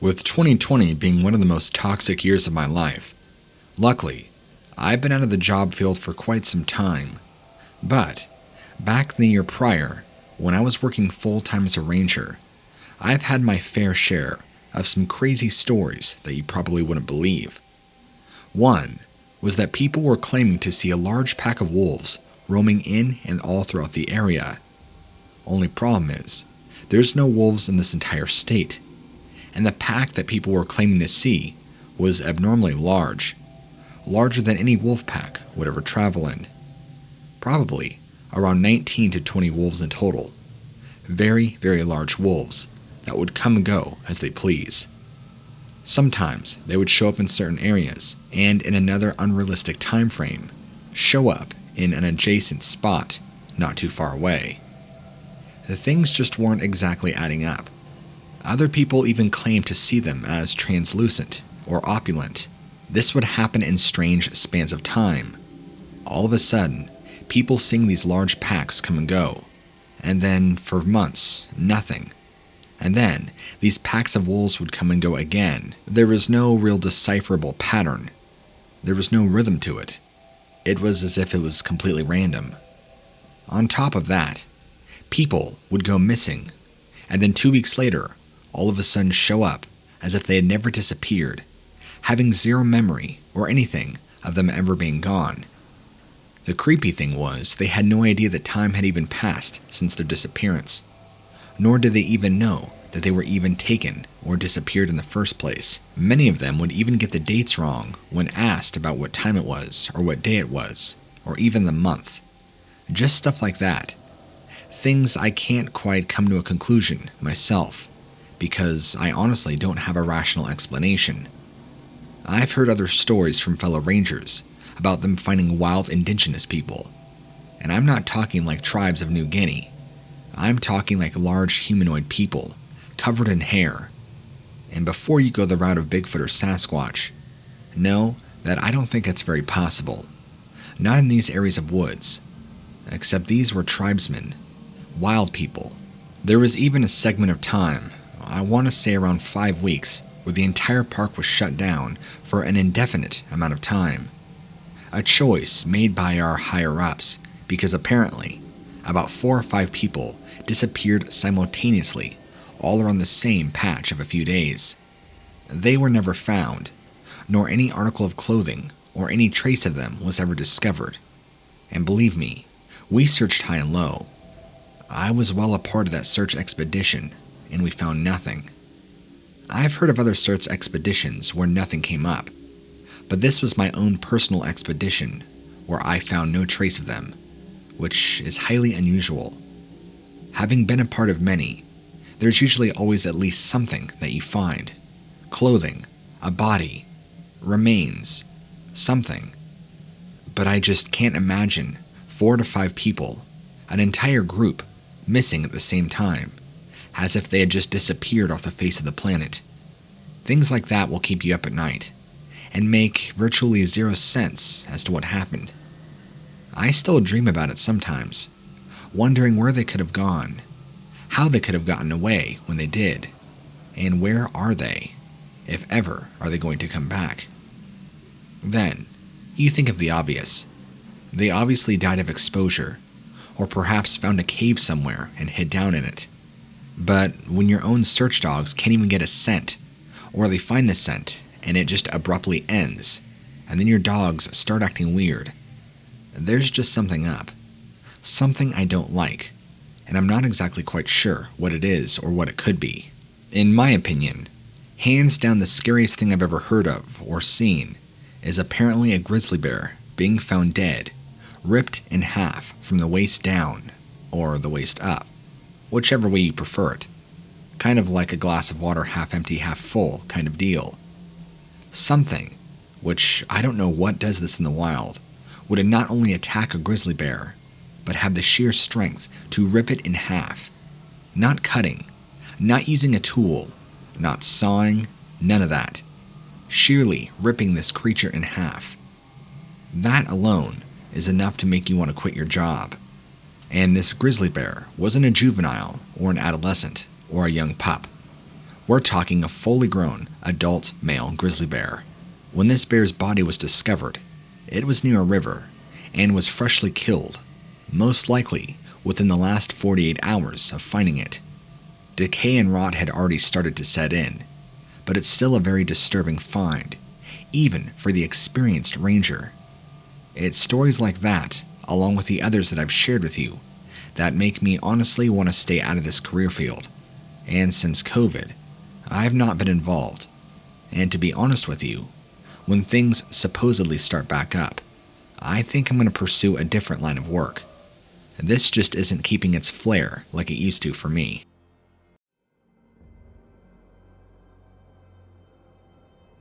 With 2020 being one of the most toxic years of my life, luckily, I've been out of the job field for quite some time. But, back the year prior, when I was working full-time as a ranger, I've had my fair share of some crazy stories that you probably wouldn't believe. One was that people were claiming to see a large pack of wolves roaming in and all throughout the area. Only problem is, there's no wolves in this entire state, and the pack that people were claiming to see was abnormally large, larger than any wolf pack would ever travel in. Probably around 19 to 20 wolves in total. Very, very large wolves that would come and go as they please. Sometimes they would show up in certain areas and in another unrealistic time frame, show up in an adjacent spot not too far away. The things just weren't exactly adding up. Other people even claimed to see them as translucent or opulent. This would happen in strange spans of time. All of a sudden, people seeing these large packs come and go, and then for months, nothing. And then, these packs of wolves would come and go again. There was no real decipherable pattern. There was no rhythm to it. It was as if it was completely random. On top of that, people would go missing, and then 2 weeks later, all of a sudden show up as if they had never disappeared, having zero memory or anything of them ever being gone. The creepy thing was, they had no idea that time had even passed since their disappearance, nor did they even know that they were even taken or disappeared in the first place. Many of them would even get the dates wrong when asked about what time it was, or what day it was, or even the month. Just stuff like that. Things I can't quite come to a conclusion myself, because I honestly don't have a rational explanation. I've heard other stories from fellow rangers about them finding wild indigenous people, and I'm not talking like tribes of New Guinea. I'm talking like large humanoid people, covered in hair. And before you go the route of Bigfoot or Sasquatch, know that I don't think it's very possible. Not in these areas of woods. Except these were tribesmen, wild people. There was even a segment of time, I want to say around 5 weeks, where the entire park was shut down for an indefinite amount of time. A choice made by our higher-ups, because apparently, about 4 or 5 people disappeared simultaneously, all around the same patch of a few days. They were never found, nor any article of clothing or any trace of them was ever discovered. And believe me, we searched high and low. I was well a part of that search expedition, and we found nothing. I've heard of other search expeditions where nothing came up, but this was my own personal expedition where I found no trace of them, which is highly unusual. Having been a part of many, there's usually always at least something that you find. Clothing, a body, remains, something. But I just can't imagine 4 to 5 people, an entire group, missing at the same time, as if they had just disappeared off the face of the planet. Things like that will keep you up at night, and make virtually zero sense as to what happened. I still dream about it sometimes, wondering where they could have gone, how they could have gotten away when they did, and where are they, if ever are they going to come back. Then, you think of the obvious. They obviously died of exposure, or perhaps found a cave somewhere and hid down in it. But when your own search dogs can't even get a scent, or they find the scent and it just abruptly ends, and then your dogs start acting weird, there's just something up. Something I don't like, and I'm not exactly quite sure what it is or what it could be. In my opinion, hands down the scariest thing I've ever heard of or seen is apparently a grizzly bear being found dead, ripped in half from the waist down, or the waist up, whichever way you prefer it. Kind of like a glass of water half empty, half full kind of deal. Something, which I don't know what does this in the wild, would not only attack a grizzly bear, but have the sheer strength to rip it in half. Not cutting, not using a tool, not sawing, none of that. Sheerly ripping this creature in half. That alone is enough to make you want to quit your job. And this grizzly bear wasn't a juvenile or an adolescent or a young pup. We're talking a fully grown adult male grizzly bear. When this bear's body was discovered, it was near a river and was freshly killed, most likely within the last 48 hours of finding it. Decay and rot had already started to set in, but it's still a very disturbing find, even for the experienced ranger. It's stories like that, along with the others that I've shared with you, that make me honestly want to stay out of this career field. And since COVID, I've not been involved. And to be honest with you, when things supposedly start back up, I think I'm going to pursue a different line of work. This just isn't keeping its flair like it used to for me.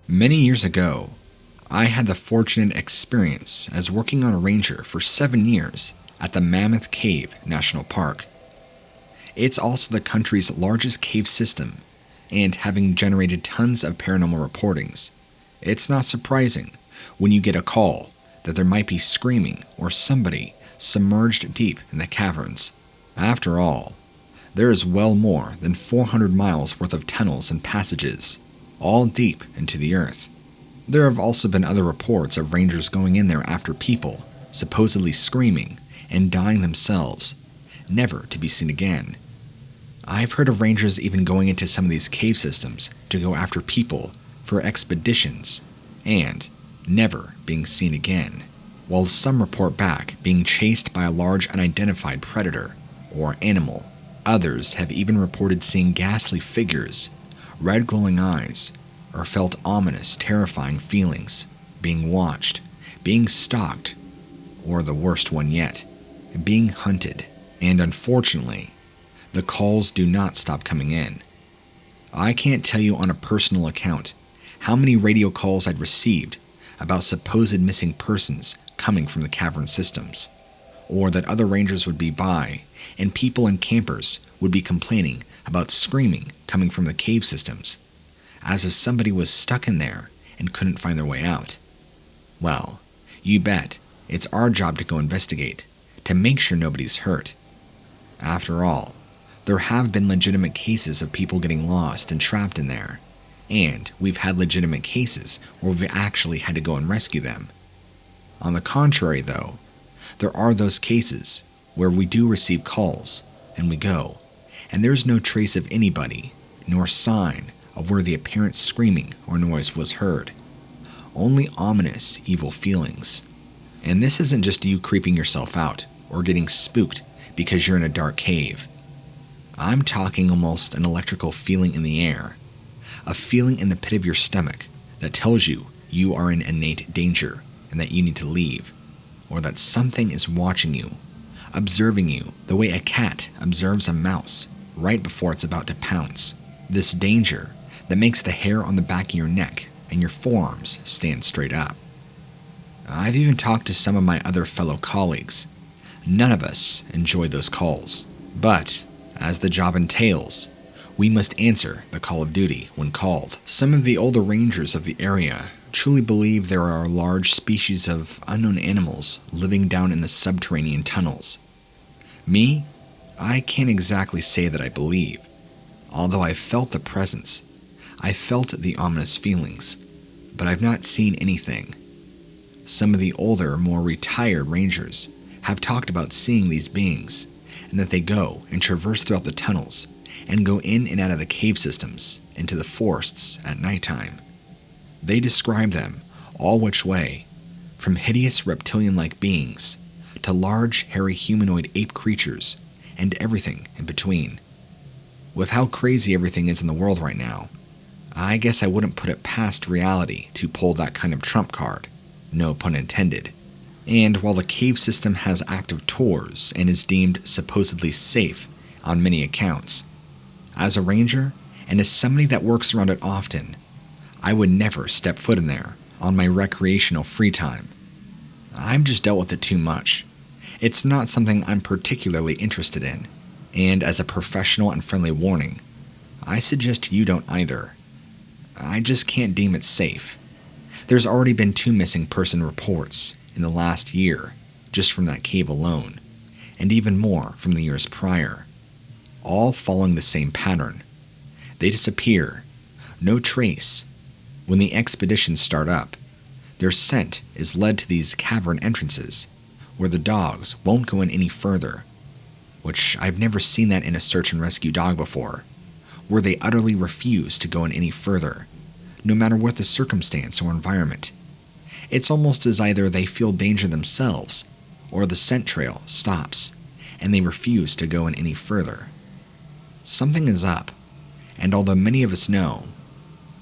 Many years ago, I had the fortunate experience as working on a ranger for 7 years at the Mammoth Cave National Park. It's also the country's largest cave system, and having generated tons of paranormal reportings, it's not surprising when you get a call that there might be screaming or somebody submerged deep in the caverns. After all, there is well more than 400 miles worth of tunnels and passages, all deep into the earth. There have also been other reports of rangers going in there after people, supposedly screaming and dying themselves, never to be seen again. I've heard of rangers even going into some of these cave systems to go after people for expeditions, and never being seen again, while some report back being chased by a large unidentified predator or animal. Others have even reported seeing ghastly figures, red glowing eyes, or felt ominous, terrifying feelings, being watched, being stalked, or the worst one yet, being hunted. And unfortunately, the calls do not stop coming in. I can't tell you on a personal account how many radio calls I'd received about supposed missing persons coming from the cavern systems, or that other rangers would be by, and people and campers would be complaining about screaming coming from the cave systems, as if somebody was stuck in there and couldn't find their way out. Well, you bet it's our job to go investigate, to make sure nobody's hurt. After all, there have been legitimate cases of people getting lost and trapped in there, and we've had legitimate cases where we've actually had to go and rescue them. On the contrary, though, there are those cases where we do receive calls, and we go, and there's no trace of anybody, nor sign of where the apparent screaming or noise was heard. Only ominous, evil feelings. And this isn't just you creeping yourself out, or getting spooked because you're in a dark cave. I'm talking almost an electrical feeling in the air, a feeling in the pit of your stomach that tells you you are in innate danger and that you need to leave, or that something is watching you, observing you the way a cat observes a mouse right before it's about to pounce. This danger that makes the hair on the back of your neck and your forearms stand straight up. I've even talked to some of my other fellow colleagues. None of us enjoy those calls, but as the job entails, we must answer the call of duty when called. Some of the older rangers of the area truly believe there are large species of unknown animals living down in the subterranean tunnels. Me, I can't exactly say that I believe. Although I've felt the presence, I felt the ominous feelings, but I've not seen anything. Some of the older, more retired rangers have talked about seeing these beings, and that they go and traverse throughout the tunnels and go in and out of the cave systems into the forests at nighttime. They describe them all which way, from hideous reptilian-like beings to large, hairy humanoid ape creatures and everything in between. With how crazy everything is in the world right now, I guess I wouldn't put it past reality to pull that kind of trump card, no pun intended. And while the cave system has active tours and is deemed supposedly safe on many accounts, as a ranger and as somebody that works around it often, I would never step foot in there on my recreational free time. I've just dealt with it too much. It's not something I'm particularly interested in, and as a professional and friendly warning, I suggest you don't either. I just can't deem it safe. There's already been 2 missing person reports in the last year, just from that cave alone, and even more from the years prior, all following the same pattern. They disappear. No trace. When the expeditions start up, their scent is led to these cavern entrances, where the dogs won't go in any further, which I've never seen that in a search and rescue dog before, where they utterly refuse to go in any further, no matter what the circumstance or environment. It's almost as either they feel danger themselves, or the scent trail stops, and they refuse to go in any further. Something is up, and although many of us know,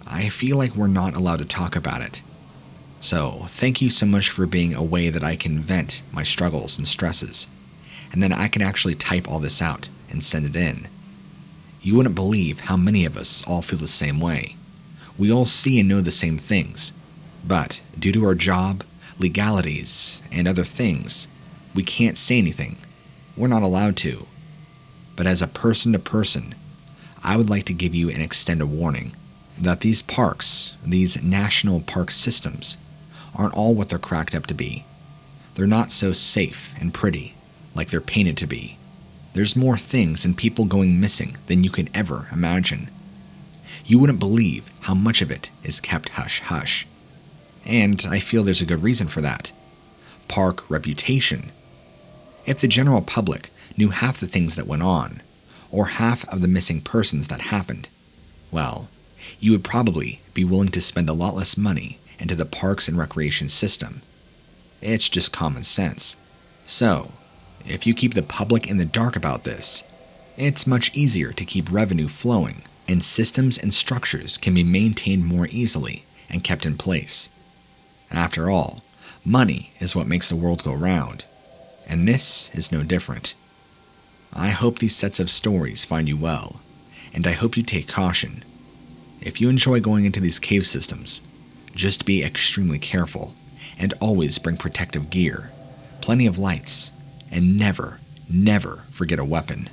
I feel like we're not allowed to talk about it. So, thank you so much for being a way that I can vent my struggles and stresses, and then I can actually type all this out and send it in. You wouldn't believe how many of us all feel the same way. We all see and know the same things, but due to our job, legalities, and other things, we can't say anything. We're not allowed to. But as a person to person, I would like to give you an extended warning that these parks, these national park systems, aren't all what they're cracked up to be. They're not so safe and pretty like they're painted to be. There's more things and people going missing than you could ever imagine. You wouldn't believe how much of it is kept hush-hush. And I feel there's a good reason for that. Park reputation. If the general public knew half the things that went on, or half of the missing persons that happened, well, you would probably be willing to spend a lot less money into the parks and recreation system. It's just common sense. So, if you keep the public in the dark about this, it's much easier to keep revenue flowing, and systems and structures can be maintained more easily and kept in place. After all, money is what makes the world go round, and this is no different. I hope these sets of stories find you well, and I hope you take caution. If you enjoy going into these cave systems, just be extremely careful, and always bring protective gear, plenty of lights, and never, never forget a weapon.